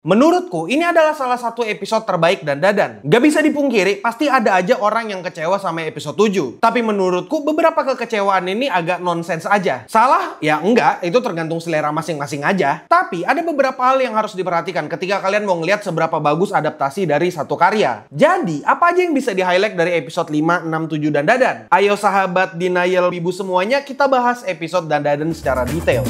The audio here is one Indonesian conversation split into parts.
Menurutku, ini adalah salah satu episode terbaik dan Dadan. Gak bisa dipungkiri, pasti ada aja orang yang kecewa sama episode 7. Tapi menurutku, beberapa kekecewaan ini agak nonsens aja. Salah? Ya enggak, itu tergantung selera masing-masing aja. Tapi ada beberapa hal yang harus diperhatikan ketika kalian mau ngeliat seberapa bagus adaptasi dari satu karya. Jadi, apa aja yang bisa di-highlight dari episode 5, 6, 7, dan Dadan? Ayo sahabat denial ibu semuanya, kita bahas episode dan Dadan secara detail.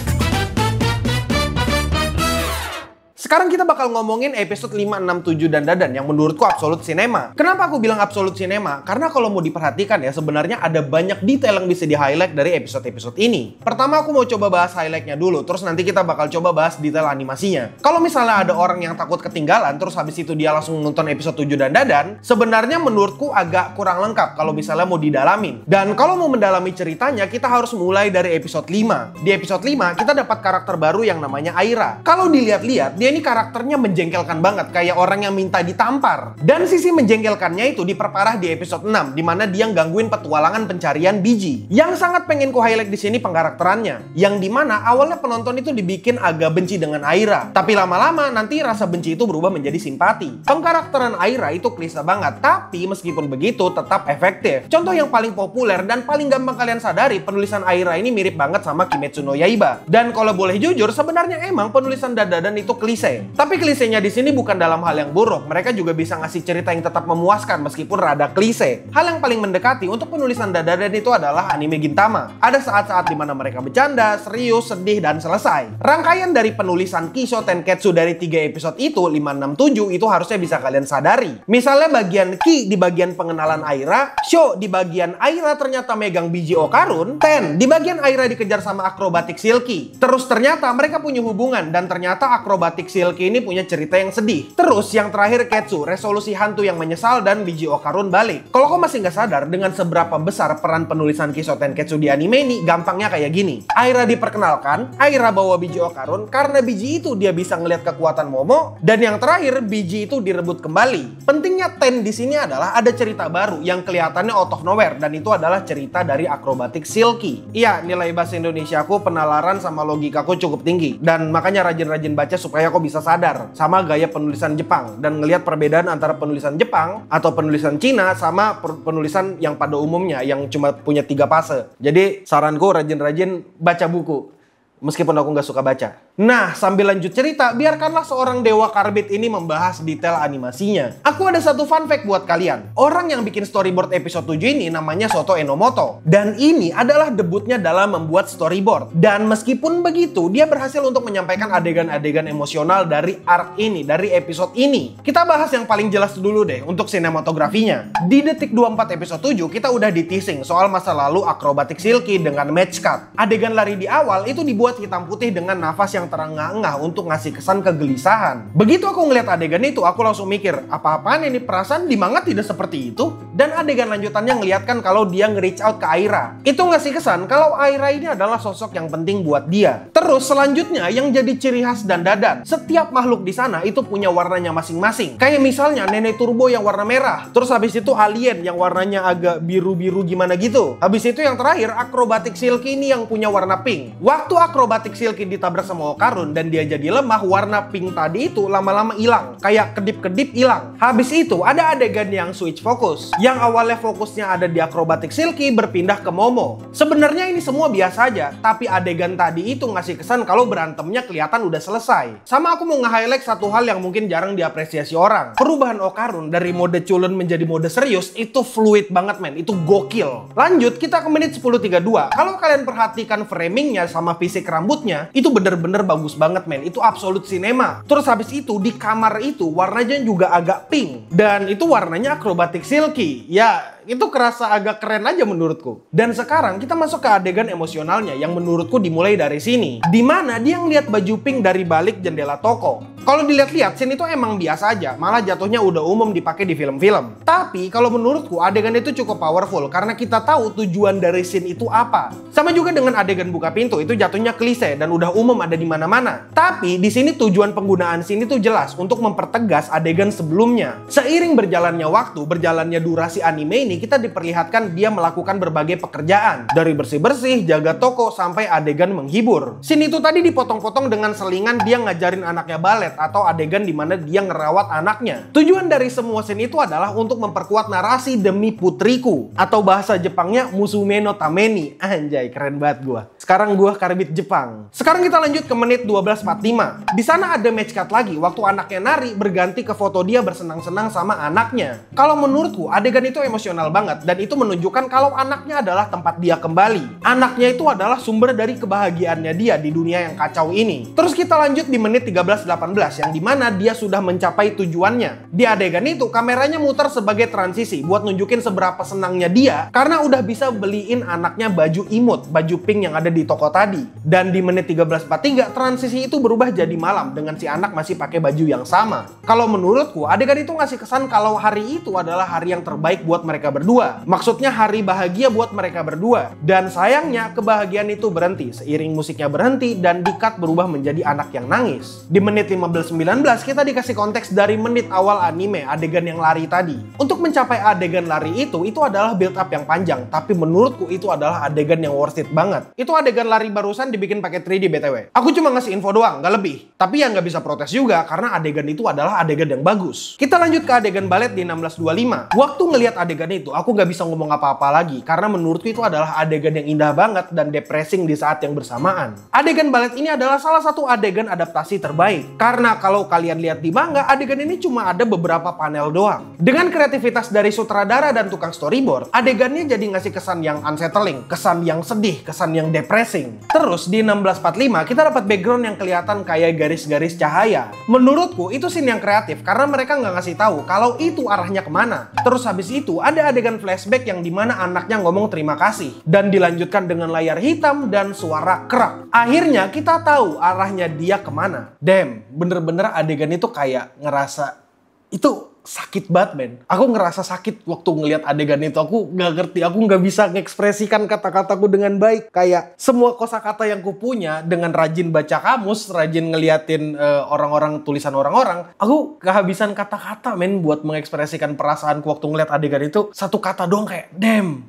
Sekarang kita bakal ngomongin episode 5, 6, 7, dan Dadan yang menurutku absolut cinema. Kenapa aku bilang absolut cinema? Karena kalau mau diperhatikan ya, sebenarnya ada banyak detail yang bisa di-highlight dari episode-episode ini. Pertama aku mau coba bahas highlightnya dulu, terus nanti kita bakal coba bahas detail animasinya. Kalau misalnya ada orang yang takut ketinggalan, terus habis itu dia langsung nonton episode 7 dan Dadan, sebenarnya menurutku agak kurang lengkap kalau misalnya mau didalamin. Dan kalau mau mendalami ceritanya, kita harus mulai dari episode 5. Di episode 5, kita dapat karakter baru yang namanya Aira. Kalau dilihat-lihat, dia ini karakternya menjengkelkan banget, kayak orang yang minta ditampar. Dan sisi menjengkelkannya itu diperparah di episode 6, di mana dia gangguin petualangan pencarian biji. Yang sangat pengen ku highlight di sini pengkarakterannya, yang dimana awalnya penonton itu dibikin agak benci dengan Aira, tapi lama-lama nanti rasa benci itu berubah menjadi simpati. Pengkarakteran Aira itu klise banget, tapi meskipun begitu tetap efektif. Contoh yang paling populer dan paling gampang kalian sadari, penulisan Aira ini mirip banget sama Kimetsu no Yaiba. Dan kalau boleh jujur, sebenarnya emang penulisan Dadan itu klise. Tapi klisenya di sini bukan dalam hal yang buruk. Mereka juga bisa ngasih cerita yang tetap memuaskan meskipun rada klise. Hal yang paling mendekati untuk penulisan Dadan itu adalah anime Gintama. Ada saat-saat dimana mereka bercanda, serius, sedih, dan selesai. Rangkaian dari penulisan Kisho Tenketsu dari 3 episode itu, 5, 6, 7, itu harusnya bisa kalian sadari. Misalnya bagian Ki di bagian pengenalan Aira, Sho di bagian Aira ternyata megang biji Okarun, Ten di bagian Aira dikejar sama akrobatik Silky. Terus ternyata mereka punya hubungan dan ternyata akrobatik Silky ini punya cerita yang sedih. Terus yang terakhir Ketsu, resolusi hantu yang menyesal dan biji Okarun balik. Kalau kau masih nggak sadar dengan seberapa besar peran penulisan Kisho Tenketsu di anime ini, gampangnya kayak gini. Aira diperkenalkan, Aira bawa biji Okarun, karena biji itu dia bisa ngelihat kekuatan Momo, dan yang terakhir biji itu direbut kembali. Pentingnya Ten di sini adalah ada cerita baru yang kelihatannya out of nowhere, dan itu adalah cerita dari akrobatik Silky. Iya, nilai bahasa Indonesia aku, penalaran sama logikaku cukup tinggi, dan makanya rajin-rajin baca supaya aku bisa sadar sama gaya penulisan Jepang dan ngelihat perbedaan antara penulisan Jepang atau penulisan Cina sama penulisan yang pada umumnya yang cuma punya 3 fase. Jadi saranku rajin-rajin baca buku meskipun aku nggak suka baca. Nah, sambil lanjut cerita, biarkanlah seorang Dewa Karbit ini membahas detail animasinya. Aku ada satu fun fact buat kalian. Orang yang bikin storyboard episode 7 ini namanya Soto Enomoto. Dan ini adalah debutnya dalam membuat storyboard. Dan meskipun begitu, dia berhasil untuk menyampaikan adegan-adegan emosional dari arc ini, dari episode ini. Kita bahas yang paling jelas dulu deh untuk sinematografinya. Di detik 24 episode 7, kita udah di-teasing soal masa lalu akrobatik Silky dengan match cut. Adegan lari di awal itu dibuat hitam putih dengan nafas yang terengah-engah untuk ngasih kesan kegelisahan. Begitu aku ngeliat adegan itu, aku langsung mikir, apa-apaan ini, perasaan di manga tidak seperti itu? Dan adegan lanjutannya ngeliatkan kalau dia nge-reach out ke Aira. Itu ngasih kesan kalau Aira ini adalah sosok yang penting buat dia. Terus selanjutnya yang jadi ciri khas dan Dadan, setiap makhluk di sana itu punya warnanya masing-masing. Kayak misalnya Nenek Turbo yang warna merah, terus habis itu alien yang warnanya agak biru-biru gimana gitu. Habis itu yang terakhir akrobatik Silky ini yang punya warna pink. Waktu akrobatik Silky ditabrak sama Okarun dan dia jadi lemah, warna pink tadi itu lama-lama hilang, kayak kedip-kedip hilang. Habis itu ada adegan yang switch fokus, yang awalnya fokusnya ada di akrobatik Silky berpindah ke Momo. Sebenarnya ini semua biasa aja, tapi adegan tadi itu ngasih kesan kalau berantemnya kelihatan udah selesai. Sama aku mau nge-highlight satu hal yang mungkin jarang diapresiasi orang. Perubahan Okarun dari mode culun menjadi mode serius itu fluid banget men, itu gokil. Lanjut kita ke menit 10.32. Kalau kalian perhatikan framingnya sama fisik rambutnya, itu bener-bener bagus banget men, itu absolut cinema. Terus habis itu di kamar itu warnanya juga agak pink, dan itu warnanya akrobatik Silky. Ya itu kerasa agak keren aja menurutku. Dan sekarang kita masuk ke adegan emosionalnya yang menurutku dimulai dari sini, dimana dia ngeliat baju pink dari balik jendela toko. Kalau dilihat-lihat, scene itu emang biasa aja, malah jatuhnya udah umum dipakai di film-film. Tapi kalau menurutku adegan itu cukup powerful karena kita tahu tujuan dari scene itu apa. Sama juga dengan adegan buka pintu, itu jatuhnya klise dan udah umum ada di mana-mana. Tapi di sini tujuan penggunaan scene itu jelas untuk mempertegas adegan sebelumnya. Seiring berjalannya waktu, berjalannya durasi anime ini kita diperlihatkan dia melakukan berbagai pekerjaan. Dari bersih-bersih, jaga toko, sampai adegan menghibur. Scene itu tadi dipotong-potong dengan selingan dia ngajarin anaknya balet atau adegan dimana dia ngerawat anaknya. Tujuan dari semua scene itu adalah untuk memperkuat narasi demi putriku. Atau bahasa Jepangnya Musume no Tameni. Anjay, keren banget gua. Sekarang gua karbit Jepang. Sekarang kita lanjut ke menit 12.45. Di sana ada match cut lagi waktu anaknya nari berganti ke foto dia bersenang-senang sama anaknya. Kalau menurutku adegan itu emosional banget dan itu menunjukkan kalau anaknya adalah tempat dia kembali. Anaknya itu adalah sumber dari kebahagiaannya dia di dunia yang kacau ini. Terus kita lanjut di menit 13.18 yang dimana dia sudah mencapai tujuannya. Di adegan itu kameranya muter sebagai transisi buat nunjukin seberapa senangnya dia karena udah bisa beliin anaknya baju imut, baju pink yang ada di toko tadi. Dan di menit 13.43 transisi itu berubah jadi malam dengan si anak masih pakai baju yang sama. Kalau menurutku adegan itu ngasih kesan kalau hari itu adalah hari yang terbaik buat mereka berdua. Maksudnya hari bahagia buat mereka berdua. Dan sayangnya kebahagiaan itu berhenti seiring musiknya berhenti dan di-cut berubah menjadi anak yang nangis. Di menit 15.19 kita dikasih konteks dari menit awal anime adegan yang lari tadi. Untuk mencapai adegan lari itu adalah build up yang panjang, tapi menurutku itu adalah adegan yang worth it banget. Itu adegan lari barusan dibikin pakai 3D BTW. Aku cuma ngasih info doang, nggak lebih. Tapi ya nggak bisa protes juga karena adegan itu adalah adegan yang bagus. Kita lanjut ke adegan balet di 16.25. Waktu ngelihat adegan itu, aku nggak bisa ngomong apa-apa lagi karena menurutku itu adalah adegan yang indah banget dan depressing di saat yang bersamaan. Adegan balet ini adalah salah satu adegan adaptasi terbaik. Karena kalau kalian lihat di manga, adegan ini cuma ada beberapa panel doang. Dengan kreativitas dari sutradara dan tukang storyboard, adegannya jadi ngasih kesan yang unsettling, kesan yang sedih, kesan yang depressing. Terus di 16.45 kita dapat background yang kelihatan kayak garis-garis cahaya. Menurutku itu scene yang kreatif karena mereka nggak ngasih tahu kalau itu arahnya kemana. Terus habis itu ada adegan flashback yang dimana anaknya ngomong terima kasih dan dilanjutkan dengan layar hitam dan suara kerak. Akhirnya kita tahu arahnya dia kemana. Damn, bener-bener adegan itu kayak ngerasa itu sakit banget, men. Aku ngerasa sakit waktu ngelihat adegan itu. Aku nggak ngerti, aku nggak bisa mengekspresikan kata-kataku dengan baik. Kayak semua kosakata yang kupunya dengan rajin baca kamus, rajin ngeliatin orang-orang, tulisan orang-orang. Aku kehabisan kata-kata, men, buat mengekspresikan perasaanku waktu ngelihat adegan itu. Satu kata doang kayak, damn.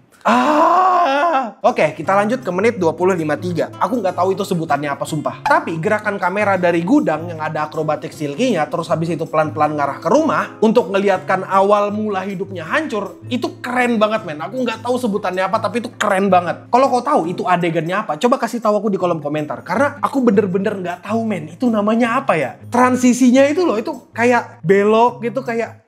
Oke, kita lanjut ke menit 20.53. Aku nggak tahu itu sebutannya apa, sumpah. Tapi gerakan kamera dari gudang yang ada akrobatik silkinya, terus habis itu pelan-pelan ngarah ke rumah untuk ngeliatkan awal mula hidupnya hancur, itu keren banget, men. Aku nggak tahu sebutannya apa, tapi itu keren banget. Kalau kau tahu itu adegannya apa, coba kasih tahu aku di kolom komentar. Karena aku bener-bener nggak tahu, men. Itu namanya apa ya? Transisinya itu loh, itu kayak belok gitu, kayak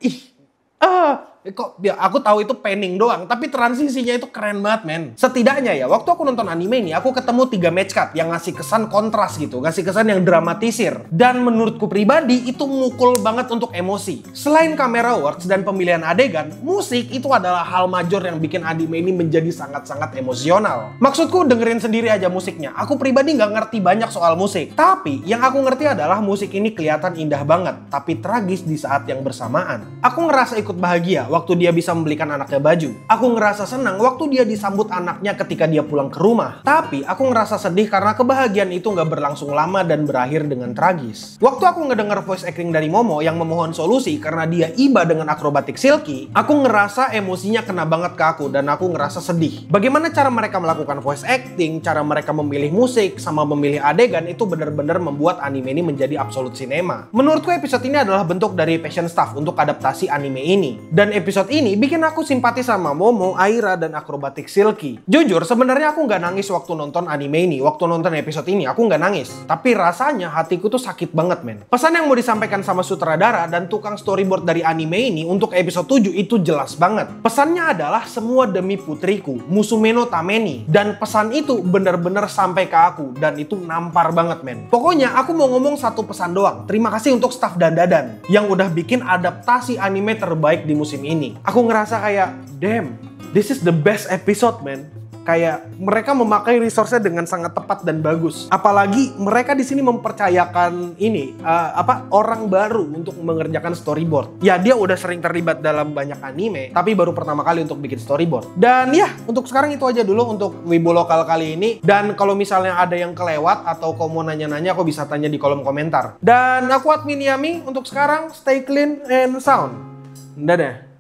kok ya aku tahu itu panning doang, tapi transisinya itu keren banget, men. Setidaknya ya, waktu aku nonton anime ini, aku ketemu 3 match cut yang ngasih kesan kontras gitu, ngasih kesan yang dramatisir. Dan menurutku pribadi, itu mukul banget untuk emosi. Selain camera works dan pemilihan adegan, musik itu adalah hal major yang bikin anime ini menjadi sangat-sangat emosional. Maksudku dengerin sendiri aja musiknya. Aku pribadi nggak ngerti banyak soal musik. Tapi, yang aku ngerti adalah musik ini kelihatan indah banget, tapi tragis di saat yang bersamaan. Aku ngerasa ikut bahagia waktu dia bisa membelikan anaknya baju. Aku ngerasa senang waktu dia disambut anaknya ketika dia pulang ke rumah. Tapi aku ngerasa sedih karena kebahagiaan itu nggak berlangsung lama dan berakhir dengan tragis. Waktu aku ngedenger voice acting dari Momo yang memohon solusi karena dia iba dengan akrobatik silky, aku ngerasa emosinya kena banget ke aku dan aku ngerasa sedih. Bagaimana cara mereka melakukan voice acting, cara mereka memilih musik, sama memilih adegan itu benar-benar membuat anime ini menjadi absolute cinema. Menurutku episode ini adalah bentuk dari passion staff untuk adaptasi anime ini. Dan episode ini bikin aku simpati sama Momo, Aira, dan akrobatik silky. Jujur, sebenarnya aku nggak nangis waktu nonton anime ini. Waktu nonton episode ini, aku nggak nangis. Tapi rasanya hatiku tuh sakit banget, men. Pesan yang mau disampaikan sama sutradara dan tukang storyboard dari anime ini untuk episode 7 itu jelas banget. Pesannya adalah semua demi putriku, Musume no Tameni. Dan pesan itu bener-bener sampai ke aku. Dan itu nampar banget, men. Pokoknya aku mau ngomong satu pesan doang. Terima kasih untuk staff Dan Dadan yang udah bikin adaptasi anime terbaik di musim ini. Aku ngerasa kayak, damn, this is the best episode, man. Kayak mereka memakai resource-nya dengan sangat tepat dan bagus. Apalagi mereka di sini mempercayakan ini orang baru untuk mengerjakan storyboard. Ya, dia udah sering terlibat dalam banyak anime, tapi baru pertama kali untuk bikin storyboard. Dan ya, untuk sekarang itu aja dulu untuk Wibu Lokal kali ini. Dan kalau misalnya ada yang kelewat atau kau mau nanya-nanya, kau bisa tanya di kolom komentar. Dan aku Admin Yami, untuk sekarang stay clean and sound. Dadah.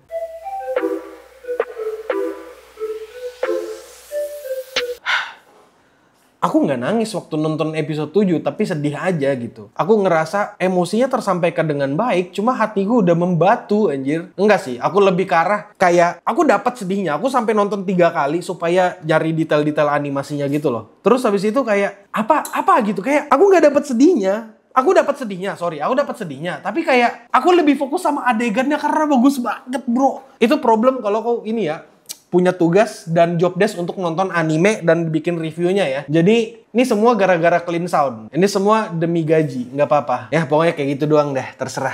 Aku nggak nangis waktu nonton episode 7, tapi sedih aja gitu. Aku ngerasa emosinya tersampaikan dengan baik, cuma hatiku udah membatu anjir. Enggak sih, aku lebih ke arah kayak aku dapat sedihnya. Aku sampai nonton 3 kali supaya nyari detail-detail animasinya gitu loh. Terus habis itu kayak apa gitu, kayak aku nggak dapat sedihnya. Aku dapat sedihnya, tapi kayak aku lebih fokus sama adegannya karena bagus banget, bro. Itu problem kalau kau ini ya, punya tugas dan job desk untuk nonton anime dan bikin reviewnya ya. Jadi, ini semua gara-gara clean sound. Ini semua demi gaji, nggak apa-apa. Ya, pokoknya kayak gitu doang deh, terserah.